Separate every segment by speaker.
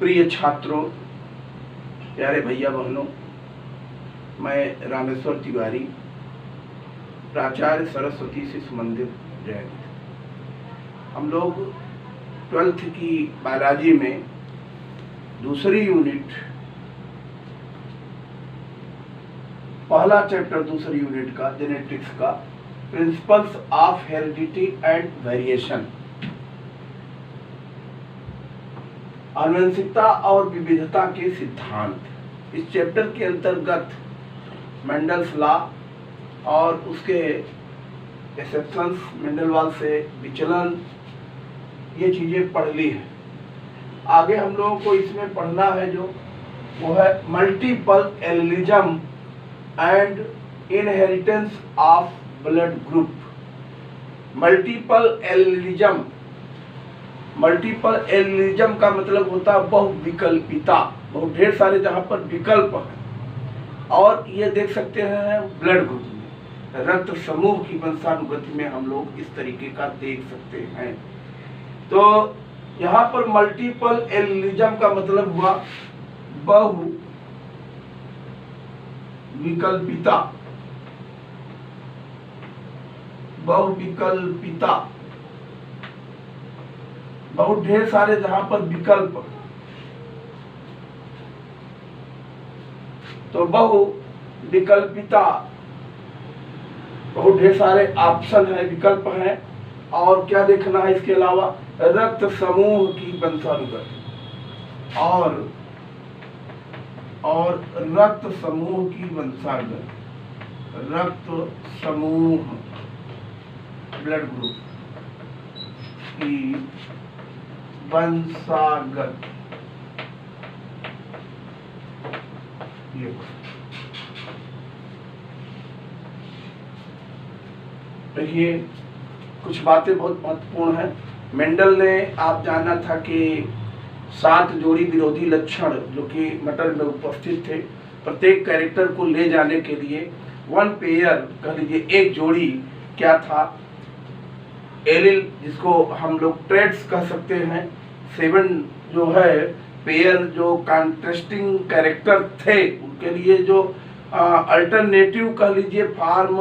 Speaker 1: प्रिय छात्रों, प्यारे भैया बहनों, मैं रामेश्वर तिवारी, प्राचार्य सरस्वती शिशु मंदिर जयंत। हम लोग 12th की बायोलॉजी में दूसरी यूनिट, पहला चैप्टर दूसरी यूनिट का जेनेटिक्स का principles of heredity and variation, आनुवंशिकता और विविधता के सिद्धांत, इस चैप्टर के अंतर्गत मेंडल्स लॉ और उसके एक्सेप्शंस, मेंडलवाल से विचलन, ये चीज़ें पढ़ ली है। आगे हम लोगों को इसमें पढ़ना है जो वो है multiple allelism and inheritance of blood group. Multiple allelism का मतलब होता है बहुविकल्पिता, बहुत ढेर सारे जहाँ पर विकल्प हैं। और ये देख सकते हैं ब्लड ग्रुप में, रक्त समूह की वंशानुगति में हम लोग इस तरीके का देख सकते हैं। तो यहाँ पर मल्टीपल एलिलिज्म का मतलब हुआ बहुविकल्पिता, बहुत ढेर सारे जहां पर विकल्प, तो बहुविकल्पिता, बहुत ढेर सारे ऑप्शन है, विकल्प हैं। और क्या देखना है इसके अलावा, रक्त समूह की वंशानुगति और रक्त समूह की वंशानुगति, रक्त समूह ब्लड ग्रुप की वंशागत। देखिए, कुछ बातें बहुत महत्वपूर्ण हैं। मेंडल ने, आप जानना था कि 7 जोड़ी विरोधी लक्षण जो कि मटर में उपस्थित थे, प्रत्येक कैरेक्टर को ले जाने के लिए 1 पेयर, कह लीजिए एक जोड़ी क्या था, एलिल, जिसको हम लोग ट्रेड्स कह सकते हैं। 7 जो है पेयर जो कॉन्ट्रास्टिंग कैरेक्टर थे, उनके लिए जो अल्टरनेटिव कह लीजिए फॉर्म,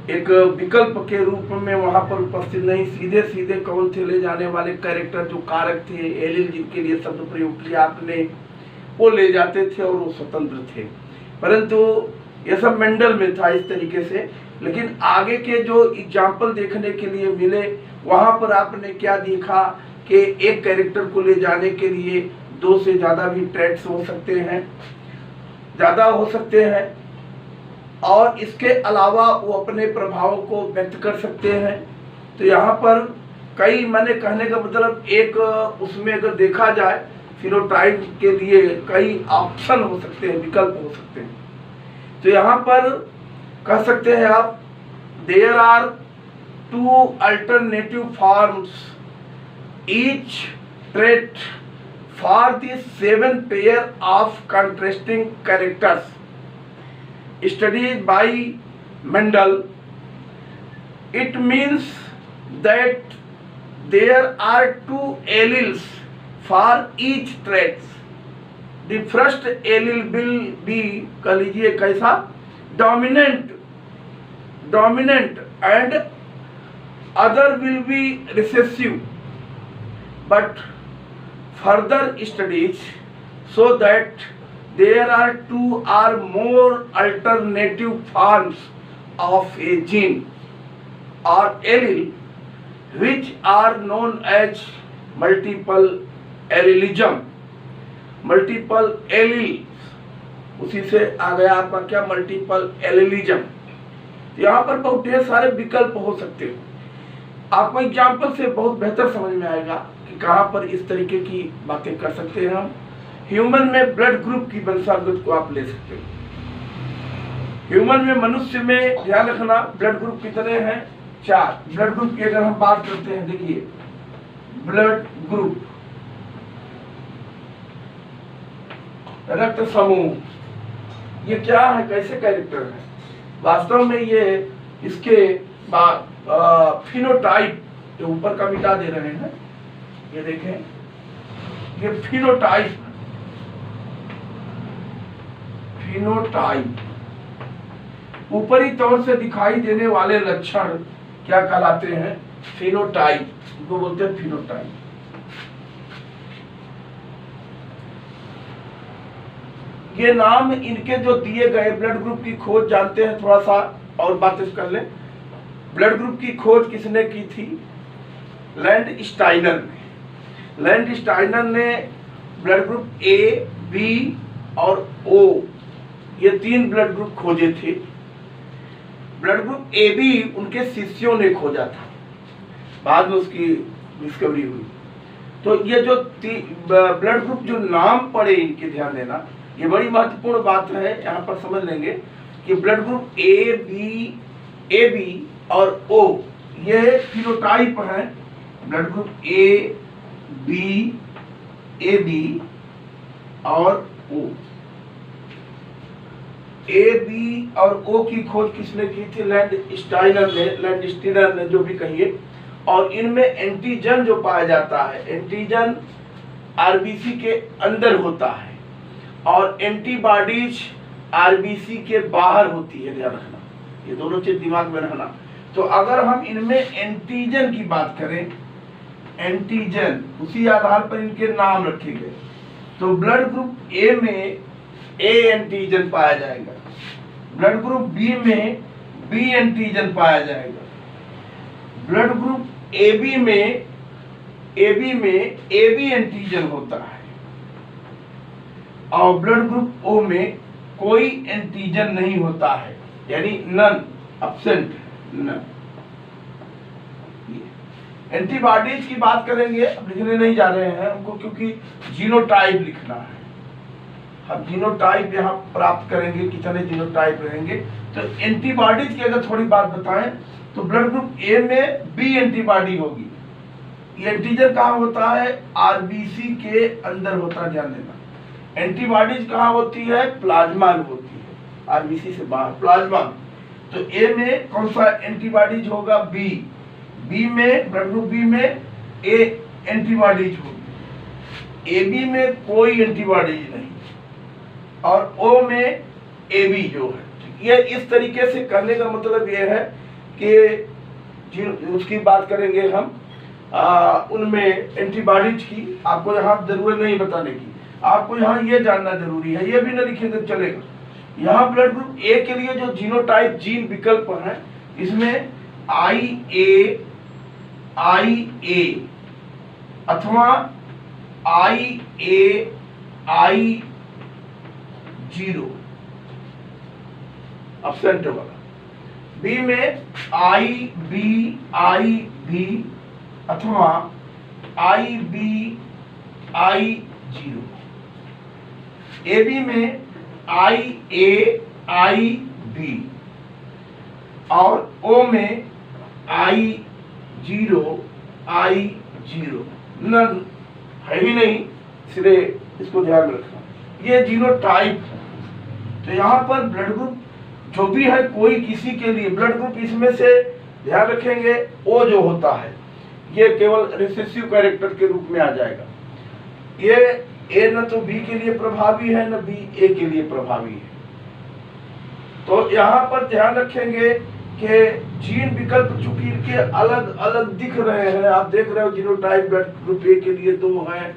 Speaker 1: एक विकल्प के रूप में वहां पर उपस्थित नहीं, सीधे सीधे कौन थे ले जाने वाले कैरेक्टर जो कारक थे, एलिल जिनके लिए शब्द प्रयोग किया आपने, वो ले जाते थे और वो स्वतंत्र थे। परंतु ये सब मेंडल में था इस तरीके से। लेकिन आगे के जो एग्जाम्पल देखने के लिए मिले, वहां पर आपने क्या देखा कि एक कैरेक्टर को ले जाने के लिए 2 से ज्यादा भी ट्रेड्स हो सकते हैं, ज्यादा हो सकते हैं, और इसके अलावा वो अपने प्रभावों को व्यक्त कर सकते हैं। तो यहाँ पर कई, मैंने कहने का मतलब, एक उसमें अगर देखा जाए फिनोटाइप के लिए कई ऑप्शन हो सकते हैं, विकल्प हो सकते हैं। तो यहाँ पर कह सकते हैं आप, there are 2 alternative forms each trait for the 7 pair of contrasting characters studied by Mendel. It means that there are 2 alleles for each trait. The first allele will be, कह लीजिए कैसा, dominant, and other will be recessive. But further studies show that there are 2 or more alternative forms of a gene or allele which are known as multiple allelism. Multiple allele, उसी से आ गया आपका क्या, multiple allelism. यहाँ पर बहुत ढेर सारे विकल्प हो सकते हैं। आपको एग्जाम्पल से बहुत बेहतर समझ में आएगा कि कहाँ पर इस तरीके की बातें कर सकते हैं हम। ह्यूमन में ब्लड ग्रुप की वंशानुगत को आप ले सकते हैं। ह्यूमन में, मनुष्य में ध्यान रखना, ब्लड ग्रुप कितने हैं, 4। ब्लड ग्रुप की अगर हम बात करते हैं, देखिए ब्लड ग्रुप, रक्त समूह, ये क्या है, कैसे कैरेक्टर है। वास्तव में ये इसके फिनोटाइप जो ऊपर का मिटा दे रहे हैं, ये देखें, ये फिनोटाइप, फिनोटाइप ऊपरी तौर से दिखाई देने वाले लक्षण क्या कहलाते हैं? फिनोटाइप, इनको बोलते हैं फिनोटाइप। ये नाम इनके जो दिए गए, ब्लड ग्रुप की खोज जानते हैं, थोड़ा सा और बात कर लें। ब्लड ग्रुप की खोज किसने की थी? लैंडस्टाइनर ने। लैंडस्टाइनर ने ब्लड ग्रुप ए, बी और ओ, ये 3 ब्लड ग्रुप खोजे थे। ब्लड ग्रुप ए बी उनके शिष्यों ने खोजा था, बाद में उसकी डिस्कवरी हुई। तो ये जो ब्लड ग्रुप जो नाम पड़े इनके, ध्यान देना, ये बड़ी महत्वपूर्ण बात है, यहाँ पर समझ लेंगे कि ब्लड ग्रुप ए बी और ओ ये फिनोटाइप हैं। ब्लड ग्रुप ए बी और ओ, ए बी और ओ की खोज किसने की थी? लैंडस्टाइनर ने, जो भी कहिए। और इनमें एंटीजन जो पाया जाता है, एंटीजन आरबीसी के अंदर होता है और एंटीबॉडीज आरबीसी के बाहर होती है, ध्यान रखना, ये दोनों चीज दिमाग में रखना। तो अगर हम इनमें एंटीजन की बात करें, एंटीजन, उसी आधार पर इनके नाम रखे गए। तो ब्लड ग्रुप ए में ए एंटीजन पाया जाएगा, ब्लड ग्रुप बी में बी एंटीजन पाया जाएगा, ब्लड ग्रुप एबी में एबी एंटीजन होता है, और ब्लड ग्रुप ओ में कोई एंटीजन नहीं होता है, यानी नन, एब्सेंट, नन। एंटीबॉडीज की बात करेंगे, अब लिखने नहीं जा रहे हैं हमको, क्योंकि जीनोटाइप लिखना है। हम जीनोटाइप यहाँ प्राप्त करेंगे, कितने जीनोटाइप रहेंगे। तो एंटीबॉडीज की अगर थोड़ी बात बताएं तो ब्लड ग्रुप ए में बी एंटीबॉडी होगी। ये एंटीजन कहाँ होता है? आरबीसी के अंदर होता है, ध्यान देना। एंटीबॉडीज कहाँ होती है? प्लाज्मा में होती है, आरबीसी से बाहर, प्लाज्मा। तो ए में कौन सा एंटीबॉडीज होगा? बी। बी में, ब्लड ग्रुप बी में ए एंटीबॉडीज होगी, ए बी में कोई एंटीबॉडीज नहीं, और ओ में ए बी जो है। ये इस तरीके से करने का मतलब ये है कि उसकी बात करेंगे हम, उनमें एंटीबॉडीज की आपको यहाँ जरूरत नहीं बताने की, आपको यहाँ ये जानना जरूरी है, ये भी ना लिखे तो चलेगा। यहाँ ब्लड ग्रुप ए के लिए जो जीनोटाइप जीन विकल्प है, इसमें IA अथवा IA0 एब्सेंट वाला, बी में IB अथवा IB I0, AB में IA IB और O में I0 नन है ही नहीं, सिरे इसको ध्यान में रखना। ये जीनोटाइप है। तो यहाँ पर ब्लड ग्रुप जो भी है, कोई किसी के लिए ब्लड ग्रुप, इसमें से ध्यान रखेंगे ओ जो होता है ये केवल रिसेसिव कैरेक्टर के रूप में आ जाएगा। ये ए न तो बी के लिए प्रभावी है, न बी ए के लिए प्रभावी है। तो यहाँ पर ध्यान रखेंगे कि जीन विकल्प चूंकि इनके अलग अलग दिख रहे हैं, आप देख रहे हो जीनोटाइप ब्लड ग्रुप ए के लिए 2 हैं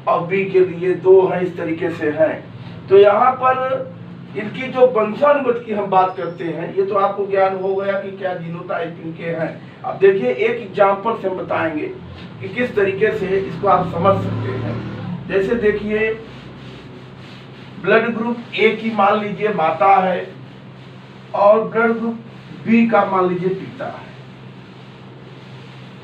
Speaker 1: और बी के लिए 2 हैं, इस तरीके से हैं। तो यहाँ पर इनकी जो वंशानुगत की हम बात करते हैं, ये तो आपको ज्ञान हो गया कि क्या जीनोटाइप इनके हैं। अब देखिए एक एग्जाम्पल से हम बताएंगे कि किस तरीके से इसको आप समझ सकते हैं। जैसे देखिए ब्लड ग्रुप ए की मान लीजिए माता है और ब्लड ग्रुप बी का मान लीजिए पिता है।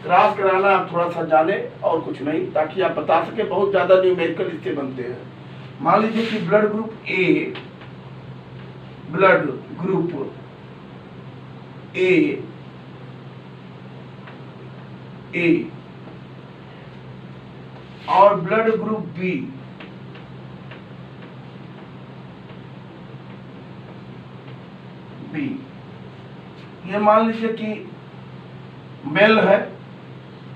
Speaker 1: क्रॉस कराना आप थोड़ा सा जाने और कुछ नहीं, ताकि आप बता सके, बहुत ज्यादा न्यूमेरिकल इससे बनते हैं। मान लीजिए कि ब्लड ग्रुप ए और ब्लड ग्रुप बी ये मान लीजिए कि मेल है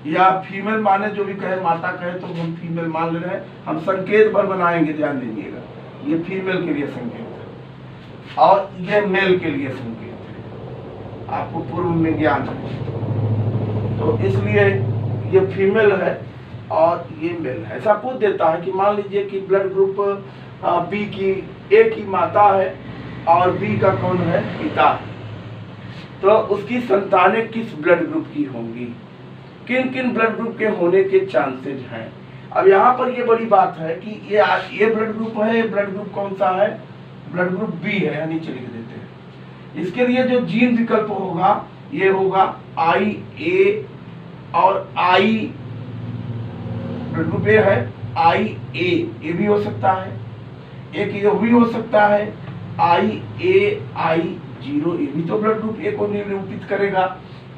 Speaker 1: या फीमेल माने, जो भी कहे, माता कहे तो हम फीमेल मान ले रहे हैं। हम संकेत भर बनाएंगे, ध्यान दीजिएगा। ये फीमेल के लिए संकेत है और ये मेल के लिए संकेत है, आपको पूर्व में ज्ञान है। तो इसलिए ये फीमेल है और ये मेल है। ऐसा पूछ देता है कि मान लीजिए कि ब्लड ग्रुप बी की, ए की माता है और बी का कौन है, पिता है, तो उसकी संतानें किस ब्लड ग्रुप की होंगी, किन किन ब्लड ग्रुप के होने के चांसेस हैं। अब यहाँ पर ये बड़ी बात है कि ये ब्लड ग्रुप है, ये ब्लड ग्रुप कौन सा है, ब्लड ग्रुप बी है, यहाँ नीचे लिख देते हैं। इसके लिए जो जीन विकल्प होगा ये होगा आई ए, और आई ब्लड ग्रुप ए है, आई ए भी हो सकता है, एक ये भी हो सकता है आई ए आई जीरो, ये भी तो ब्लड ग्रुप ए को निरूपित करेगा।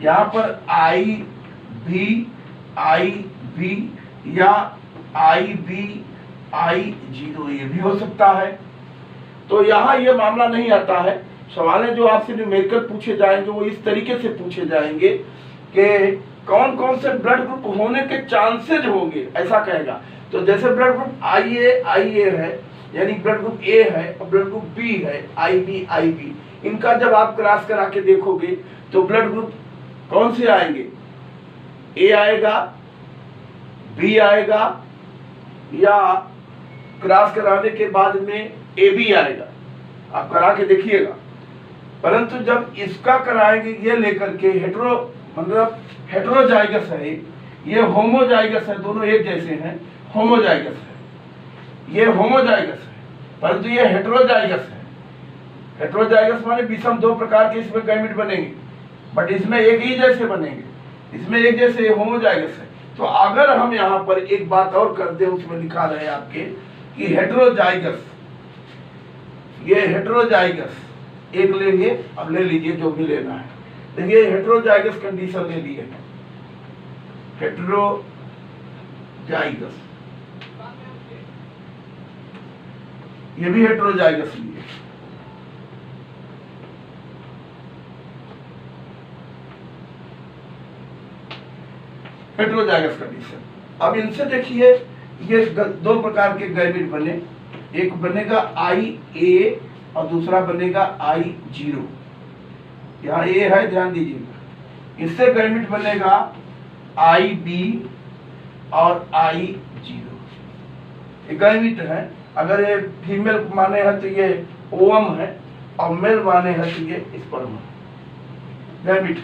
Speaker 1: यहाँ पर आई बी या आई बी आई जीरो, ये भी हो सकता है। तो यहाँ ये मामला नहीं आता है। सवालें जो आपसे न्यूमेरिकल पूछे जाएंगे वो इस तरीके से पूछे जाएंगे कि कौन कौन से ब्लड ग्रुप होने के चांसेज होंगे, ऐसा कहेगा। तो जैसे ब्लड ग्रुप आई ए है, यानी ब्लड ग्रुप ए है, और ब्लड ग्रुप बी है, आई बी, इनका जब आप क्रॉस करा के देखोगे तो ब्लड ग्रुप कौन से आएंगे, ए आएगा, बी आएगा, या क्रॉस कराने के बाद में ए बी आएगा। आप करा के देखिएगा। परंतु जब इसका कराएंगे, ये लेकर के हेटेरोजाइगस है, ये होमोजाइगस है, दोनों एक जैसे हैं, होमोजाइगस है, ये होमोजाइगस है, परंतु ये हेटेरोजाइगस है। हेटेरोजाइगस माने विषम दो प्रकार के इसमें गैमेट बनेंगे, बट इसमें एक ही जैसे बनेंगे, इसमें एक जैसे होमोजाइगस है। तो अगर हम यहाँ पर एक बात और कर दें, उसमें लिखा रहे आपके कि हेटेरोजाइगस, ये हेटेरोजाइगस एक लेंगे, अब ले लीजिए जो भी लेना है। देखिए हेटेरोजाइगस कंडीशन ले लिए, हेटेरोजाइगस, ये भी हेटेरोजाइगस लिए। Heterozygous condition. अब इनसे देखिए ये दो प्रकार के गैमेट बने, एक बनेगा आई ए और दूसरा बनेगा आई जीरो। यहाँ ए है, ध्यान दीजिएगा। इससे गैमेट बनेगा आई बी और आई जीरो, ये गैमेट है। अगर ये फीमेल माने है तो ये ओवम है, और मेल माने है तो ये स्पर्म है, गैमेट।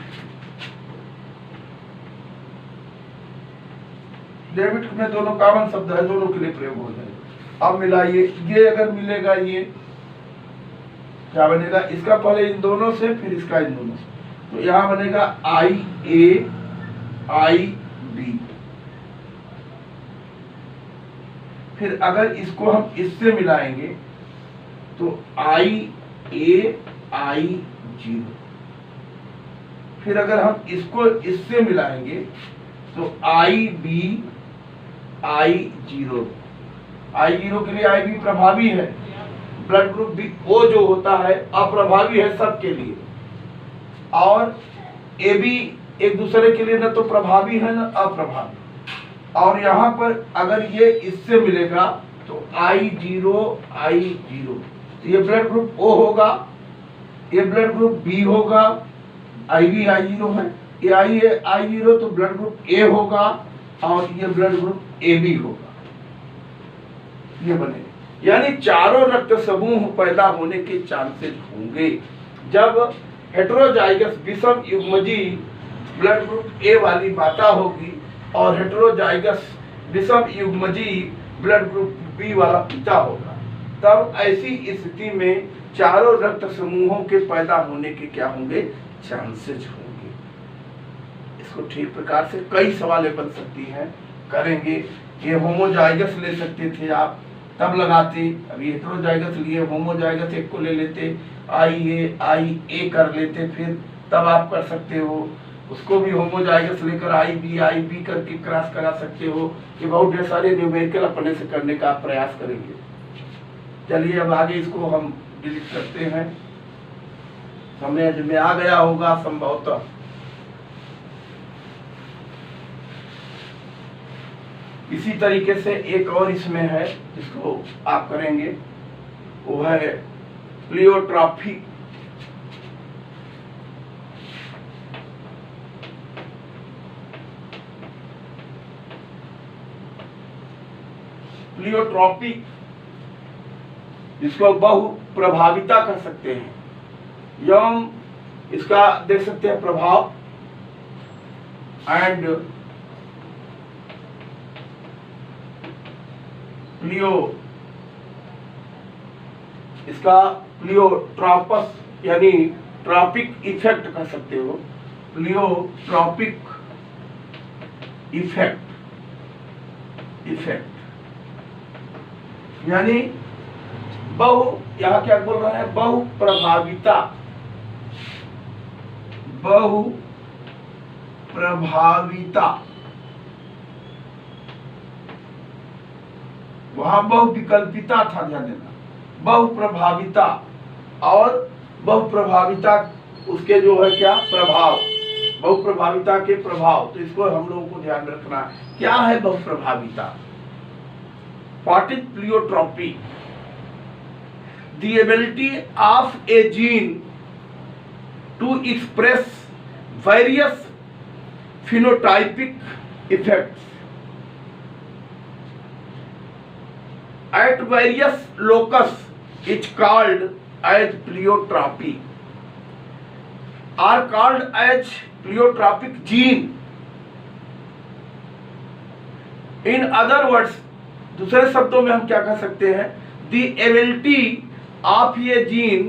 Speaker 1: गैमेट में दोनों कॉमन शब्द है, दोनों के लिए प्रयोग हो जाएगा। अब मिलाइए, ये अगर मिलेगा ये क्या बनेगा, इसका पहले इन दोनों से, फिर इसका इन दोनों से, तो यहाँ बनेगा आई ए आई बी। फिर अगर इसको हम इससे मिलाएंगे तो आई ए आई जीरो। फिर अगर हम इसको इससे मिलाएंगे तो I B I zero. I zero के लिए आई बी प्रभावी है, ब्लड ग्रुप बी ओ जो होता है अप्रभावी है सबके लिए, और ए बी एक दूसरे के लिए न तो प्रभावी है न अप्रभावी। और यहाँ पर अगर ये इससे मिलेगा तो आई जीरो, तो ये ब्लड ग्रुप ओ होगा, ये ब्लड ग्रुप बी होगा, आई बी आई जीरो है, ये आई जीरो तो ब्लड ग्रुप ए होगा, और ये ब्लड ग्रुप ए बी होगा, ये बनेगा। यानी चारों रक्त समूह पैदा होने के चांसेस होंगे जब हेटेरोजाइगस विषम युग्मजी ब्लड ग्रुप ए वाली माता होगी और हेटेरोजाइगस विषम युग्मजी ब्लड ग्रुप बी वाला पिता होगा। तब ऐसी स्थिति में चारों रक्त समूहों के पैदा होने के क्या होंगे, चांसेस होंगे। इसको ठीक प्रकार से कई सवालें बन सकती हैं, करेंगे। ये होमोजाइगस ले सकते थे आप, तब लगाते। अभी हेटेरोजाइगस लिए, होमोजाइगस एक को ले लेते, आई ए कर लेते, फिर तब आप कर सकते हो। उसको भी होमोजाइगस लेकर आई बी करके क्रॉस करा सकते हो। ये बहुत ढेर सारे न्यूमेरिकल अपने से करने का आप प्रयास करेंगे। चलिए अब आगे इसको हम डिलीट करते हैं, समझ में आ गया होगा संभवतः। इसी तरीके से एक और इसमें है जिसको आप करेंगे, वो है प्लियोट्रॉफी। प्लियोट्रॉपी जिसको बहु प्रभाविता कर सकते हैं, एवं इसका देख सकते हैं प्रभाव एंड प्लियो, इसका प्लियोट्रॉपस यानी ट्रॉपिक इफेक्ट कह सकते हो, प्लियोट्रॉपिक इफेक्ट यानी बहु, यहां क्या बोल रहे हैं, बहु प्रभाविता, बहु प्रभाविता। वहां बहु विकल्पिता था, ध्यान देना, बहु प्रभाविता और बहु प्रभाविता उसके जो है क्या प्रभाव, बहु प्रभाविता के प्रभाव। तो इसको हम लोगों को ध्यान रखना है, क्या है बहु प्रभाविता। What is pleiotropy? The ability of a gene to express various phenotypic effects at various locus is called as pleiotropy, are called as pleiotropic gene. In other words, दूसरे शब्दों में हम क्या कह सकते हैं, the ability of a gene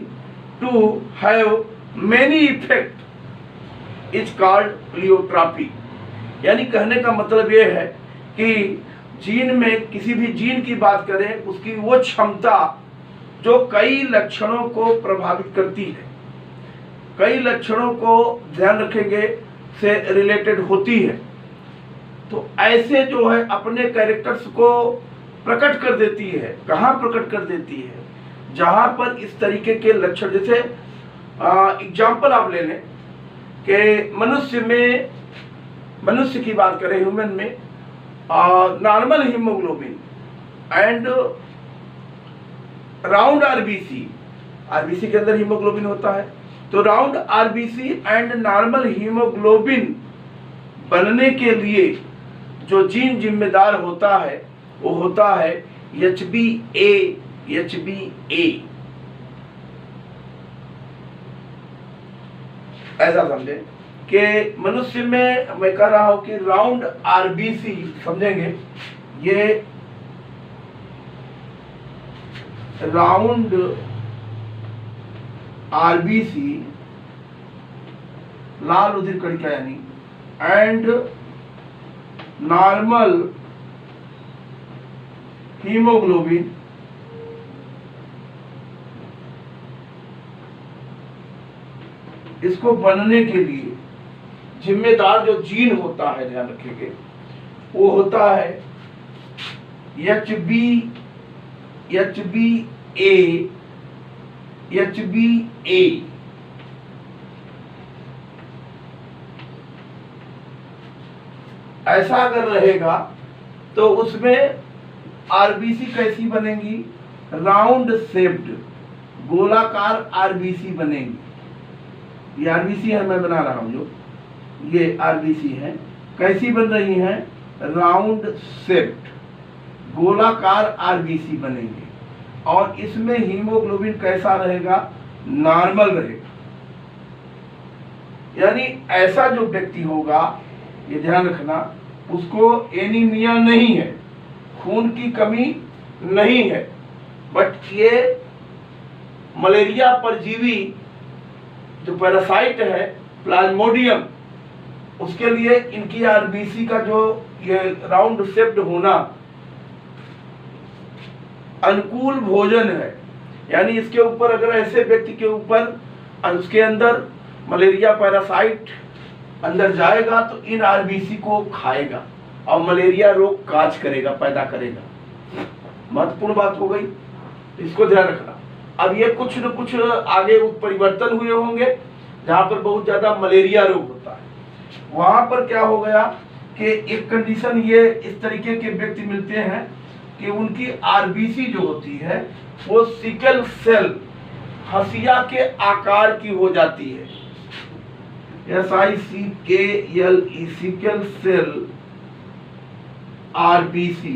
Speaker 1: to have many effect is called pleiotropy. यानी कहने का मतलब ये है कि जीन में, किसी भी जीन की बात करें, उसकी वो क्षमता जो कई लक्षणों को प्रभावित करती है, कई लक्षणों को ध्यान रखेंगे से रिलेटेड होती है, तो ऐसे जो है अपने कैरेक्टर्स को प्रकट कर देती है। कहाँ प्रकट कर देती है, जहां पर इस तरीके के लक्षण, जैसे एग्जाम्पल आप ले लें कि मनुष्य की बात करें, ह्यूमन में normal haemoglobin and round RBC के अंदर हीमोग्लोबिन होता है, तो round RBC and normal haemoglobin बनने के लिए जो जीन जिम्मेदार होता है वो होता है HbA। ऐसा समझे कि मनुष्य में मैं कह रहा हूं कि राउंड आरबीसी समझेंगे, ये राउंड आरबीसी लाल रुधिर कणिका यानी एंड नॉर्मल हीमोग्लोबिन इसको बनने के लिए जिम्मेदार जो जीन होता है, ध्यान रखेंगे, वो होता है HbA। ऐसा अगर रहेगा तो उसमें आरबीसी कैसी बनेंगी, राउंड शेप्ड, गोलाकार आरबीसी बनेंगी। ये आरबीसी है, मैं बना रहा हूं, जो ये आरबीसी है, कैसी बन रही हैं, राउंड शेप्ड, गोलाकार आरबीसी बनेंगे। और इसमें हीमोग्लोबिन कैसा रहेगा, नॉर्मल रहेगा। यानी ऐसा जो व्यक्ति होगा, ये ध्यान रखना, उसको एनीमिया नहीं है, खून की कमी नहीं है, बट ये मलेरिया परजीवी जो पैरासाइट है प्लाज्मोडियम, उसके लिए इनकी आरबीसी का जो ये राउंड शेप्ड होना अनुकूल भोजन है। यानी इसके ऊपर अगर ऐसे व्यक्ति के ऊपर उसके अंदर मलेरिया पैरासाइट अंदर जाएगा तो इन आरबीसी को खाएगा और मलेरिया रोग काज करेगा, पैदा करेगा। महत्वपूर्ण बात हो गई, इसको ध्यान रखना। अब ये कुछ न कुछ आगे परिवर्तन हुए होंगे, जहां पर बहुत ज्यादा मलेरिया रोग होता है, वहां पर क्या हो गया कि एक कंडीशन ये इस तरीके के व्यक्ति मिलते हैं कि उनकी आरबीसी जो होती है वो सिकल सेल हसिया के आकार की हो जाती है। SICKLE sickle cell RBC.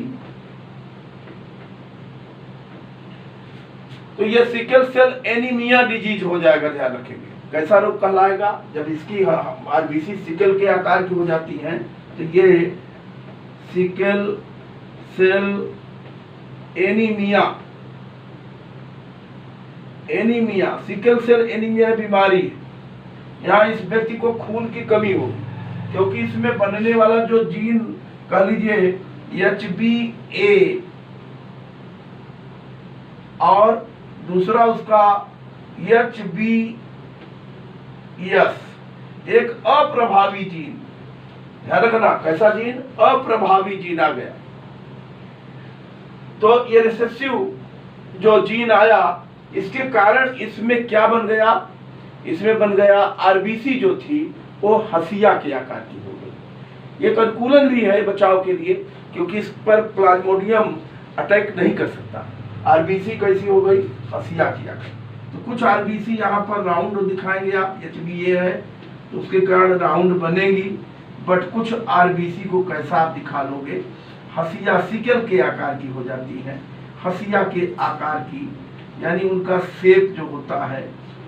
Speaker 1: तो ये सिकल सेल एनीमिया डिजीज हो जाएगा, ध्यान रखेंगे। कैसा रोग कहलाएगा? जब इसकी आरबीसी सिकल के आकार की हो जाती है तो ये sickle cell anaemia, sickle cell anaemia बीमारी। यहाँ इस व्यक्ति को खून की कमी होगी क्योंकि इसमें बनने वाला जो जीन कह लीजिए HbA और दूसरा उसका HbS, एक अप्रभावी जीन। ध्यान रखना, कैसा जीन? अप्रभावी जीन आ गया। तो ये रिसेसिव जो जीन आया, इसके कारण इसमें क्या बन गया? इसमें बन गया आरबीसी जो थी वो हसिया के आकार की हो गई। एक अनुकूलन भी है बचाव के लिए क्योंकि इस पर प्लाज्मोडियम अटैक नहीं कर सकता। आरबीसी कैसी हो गई? हसिया की आकार। तो कुछ आरबीसी यहाँ पर राउंड दिखाएंगे आप, HbA है तो उसके कारण राउंड बनेगी, बट कुछ आरबीसी को कैसा आप दिखा लोगे? हसिया सिकल के आकार की हो जाती है, हसिया के आकार की, यानी उनका शेप जो होता है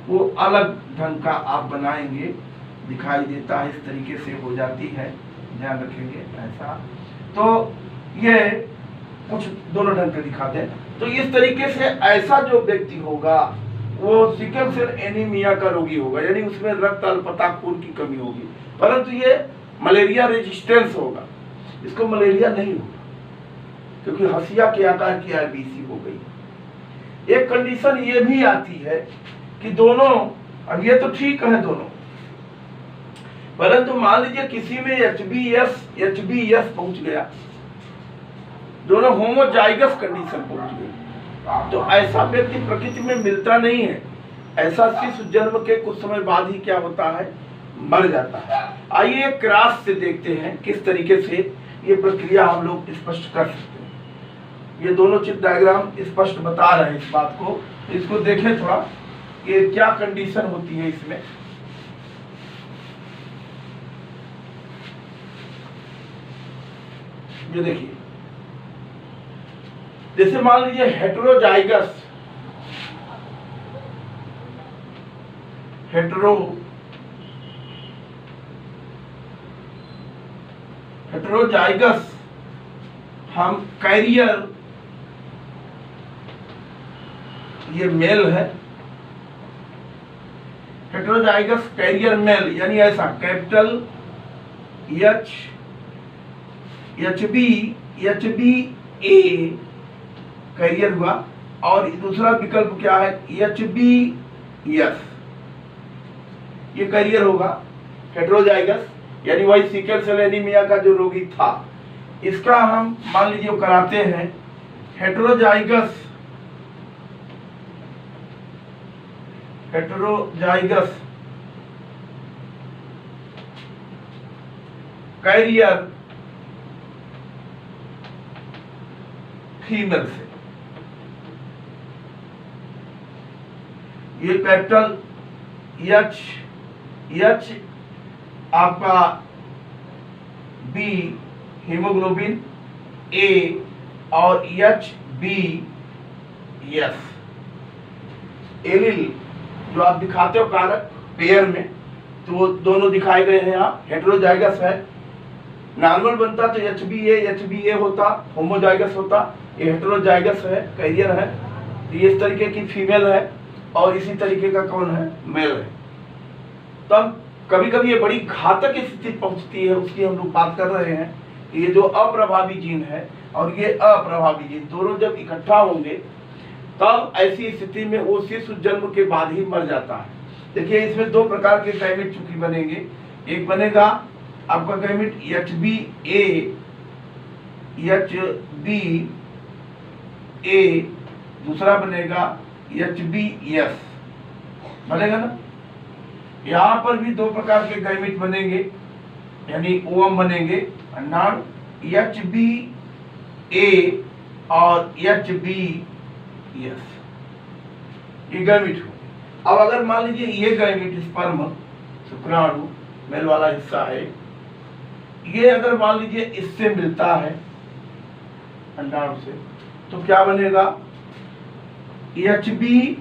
Speaker 1: वो अलग ढंग का आप बनाएंगे, दिखाई देता है, इस तरीके से हो जाती है। ध्यान रखेंगे ऐसा। तो ये कुछ दोनों ढंग के दिखाते हैं। तो इस तरीके से ऐसा जो व्यक्ति होगा वो सिकल सेल एनीमिया का रोगी होगा, यानी उसमें रक्त अल्पता, खून की कमी होगी, परंतु ये मलेरिया रेजिस्टेंस होगा। इसको मलेरिया नहीं होगा क्योंकि हसिया के आकार की आरबीसी हो गई। एक कंडीशन ये भी आती है कि दोनों, अब ये तो ठीक है दोनों, परंतु मान लीजिए किसी में HbS पहुंच गया, दोनों होमोजाइगस कंडीशन पहुंच गई, तो ऐसा व्यक्ति प्रकृति में मिलता नहीं है। ऐसा शिशु जन्म के कुछ समय बाद ही क्या होता है? मर जाता है। आइए क्रॉस से देखते हैं किस तरीके से ये प्रक्रिया हम लोग स्पष्ट कर सकते हैं। ये दोनों चित्र डायग्राम स्पष्ट बता रहे हैं इस बात को। इसको देखें थोड़ा, ये क्या कंडीशन होती है इसमें। ये देखिए, जैसे मान लीजिए हेटेरोजाइगस, हेटेरोजाइगस हम कैरियर, ये मेल है, हेटेरोजाइगस कैरियर मेल, यानी ऐसा कैपिटल HbA कैरियर हुआ, और दूसरा विकल्प क्या है? HbS, ये कैरियर होगा हेटेरोजाइगस, यानी वही सिकल सेल एनीमिया का जो रोगी था। इसका हम मान लीजिए वो कराते हैं हेटेरोजाइगस कैरियर फीमेल से। ये कैपिटल H आपका B हीमोग्लोबिन A और HbS एलिल जो आप दिखाते हो कारक पेयर में, तो दोनों दिखाए गए हैं यहाँ। हेटेरोजाइगस है, नॉर्मल बनता तो HbA होता, होमोजाइगस होता, ये हेटेरोजाइगस है, कैरियर है, तो ये इस तरीके की फीमेल है, और इसी तरीके का कौन है? मेल है। तब कभी कभी ये बड़ी घातक स्थिति पहुंचती है, उसकी हम लोग बात कर रहे हैं। ये जो अप्रभावी जीन है और ये अप्रभावी जीन दोनों जब इकट्ठा होंगे तब ऐसी स्थिति में वो शिशु जन्म के बाद ही मर जाता है। देखिए इसमें दो प्रकार के गैमेट चूंकि बनेंगे, एक बनेगा आपका गैमेट HbA, दूसरा बनेगा HbS, बनेगा ना। यहाँ पर भी दो प्रकार के गैमेट बनेंगे, यानी ओवम बनेंगे, अंडाणु HbA और HbS, ये गैमीट हो। अब अगर मान लीजिए ये गैमीट स्पर्म शुक्राणु मेल वाला हिस्सा है, ये अगर मान लीजिए इससे मिलता है अंडाणु से, तो क्या बनेगा? HbA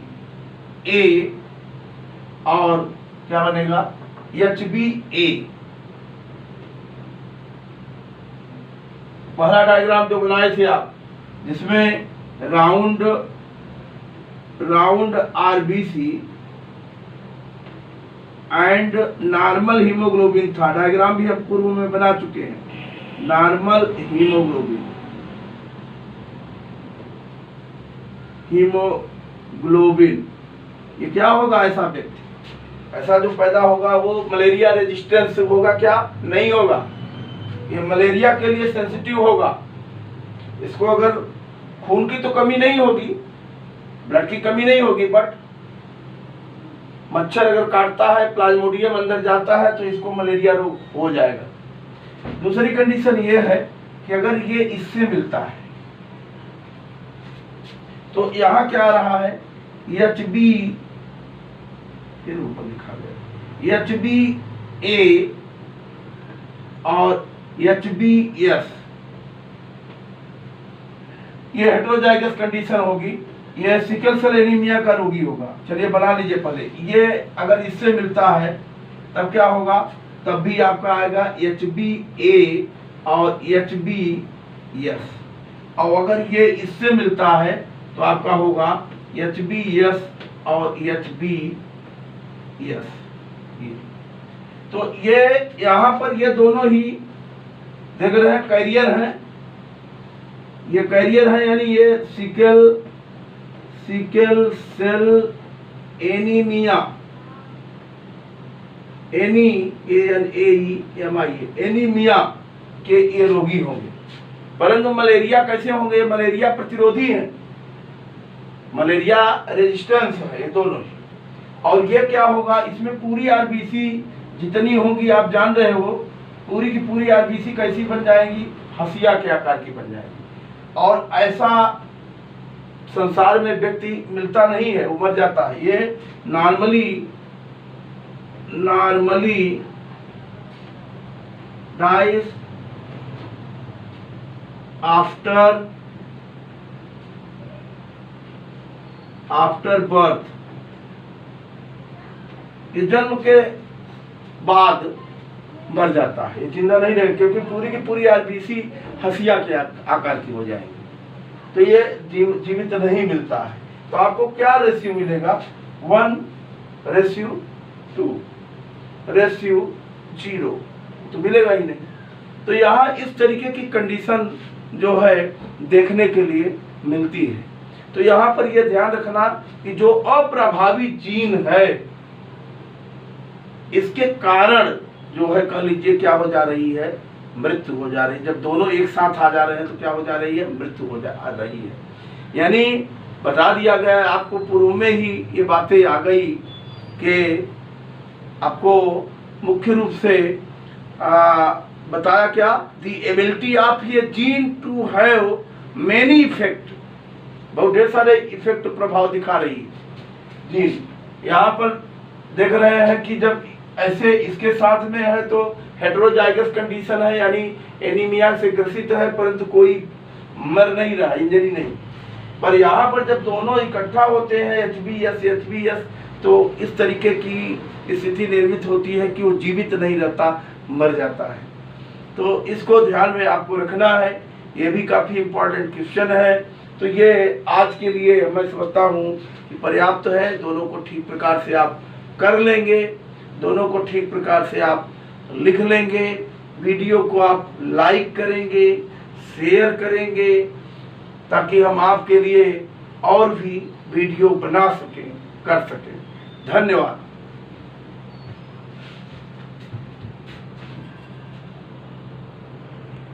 Speaker 1: और क्या बनेगा? HbA। पहला डायग्राम जो बनाए थे आप, जिसमें round RBC and normal haemoglobin था, डायग्राम भी हम पूर्व में बना चुके हैं। नॉर्मल हीमोग्लोबिन ये क्या होगा? ऐसा व्यक्ति, ऐसा जो पैदा होगा वो मलेरिया रेजिस्टेंस होगा क्या? नहीं होगा। ये मलेरिया के लिए सेंसिटिव होगा। इसको अगर खून की तो कमी नहीं होगी, ब्लड की कमी नहीं होगी, बट मच्छर अगर काटता है, प्लाज्मोडियम अंदर जाता है तो इसको मलेरिया रोग हो जाएगा। दूसरी कंडीशन ये है कि अगर ये इससे मिलता है, तो यहाँ क्या आ रहा है? HB, ऊपर लिखा गया HbA और HbS, ये हेटेरोजाइगस कंडीशन होगी। ये सिकल सेल एनीमिया का रोगी होगा। चलिए बना लीजिए पहले। ये अगर इससे मिलता है तब क्या होगा? तब भी आपका आएगा HbA और HbS, और अगर ये इससे मिलता है तो आपका होगा HbS और HbS। तो ये यहाँ पर ये दोनों ही देख रहे हैं कैरियर हैं, ये कैरियर है, यानी ये सिकल सेल एनीमिया, एनीमिया के ये रोगी होंगे। परंतु मलेरिया कैसे होंगे? मलेरिया प्रतिरोधी है, मलेरिया रेजिस्टेंस है ये दोनों ही। और ये क्या होगा? इसमें पूरी RBC जितनी होंगी आप जान रहे हो, पूरी की पूरी RBC कैसी बन जाएंगी? हंसिया के आकार की बन जाएगी। और ऐसा संसार में व्यक्ति मिलता नहीं है, वो मर जाता है। ये नॉर्मली डाइज आफ्टर बर्थ, ये जन्म के बाद मर जाता है, ये जिंदा नहीं रहेगा, क्योंकि पूरी की पूरी RBC हंसिया के आकार की हो जाएंगी, तो ये जीवित नहीं मिलता है। तो आपको क्या रेशियो मिलेगा? 1:2:0 तो मिलेगा ही नहीं। तो यहाँ इस तरीके की कंडीशन जो है देखने के लिए मिलती है। तो यहाँ पर यह ध्यान रखना कि जो अप्रभावी जीन है, इसके कारण जो है कह लीजिए क्या हो जा रही है? मृत्यु हो जा रही है। जब दोनों एक साथ आ जा रहे हैं तो क्या हो जा रही है? मृत्यु हो जा रही है। यानी बता दिया गया है आपको, पूर्व में ही ये बातें आ गई कि आपको मुख्य रूप से बताया क्या? दी एबिलिटी ऑफ ये gene to have many effect, बहुत ढेर सारे इफेक्ट प्रभाव दिखा रही है जीन। यहाँ पर देख रहे हैं कि जब ऐसे इसके साथ में है तो हेटेरोजाइगस कंडीशन है, यानी एनीमिया से ग्रसित है, परंतु कोई मर नहीं रहा, इंजरी नहीं। पर यहाँ पर जब दोनों इकट्ठा होते हैं HbS, तो इस तरीके की स्थिति निर्मित होती है कि वो जीवित नहीं रहता, मर जाता है। तो इसको ध्यान में आपको रखना है, ये भी काफी इम्पोर्टेंट क्वेश्चन है। तो ये आज के लिए मैं समझता हूँ कि पर्याप्त है। दोनों को ठीक प्रकार से आप कर लेंगे, दोनों को ठीक प्रकार से आप लिख लेंगे, वीडियो को आप लाइक करेंगे, शेयर करेंगे, ताकि हम आपके लिए और भी वीडियो बना सकें, कर सकें। धन्यवाद।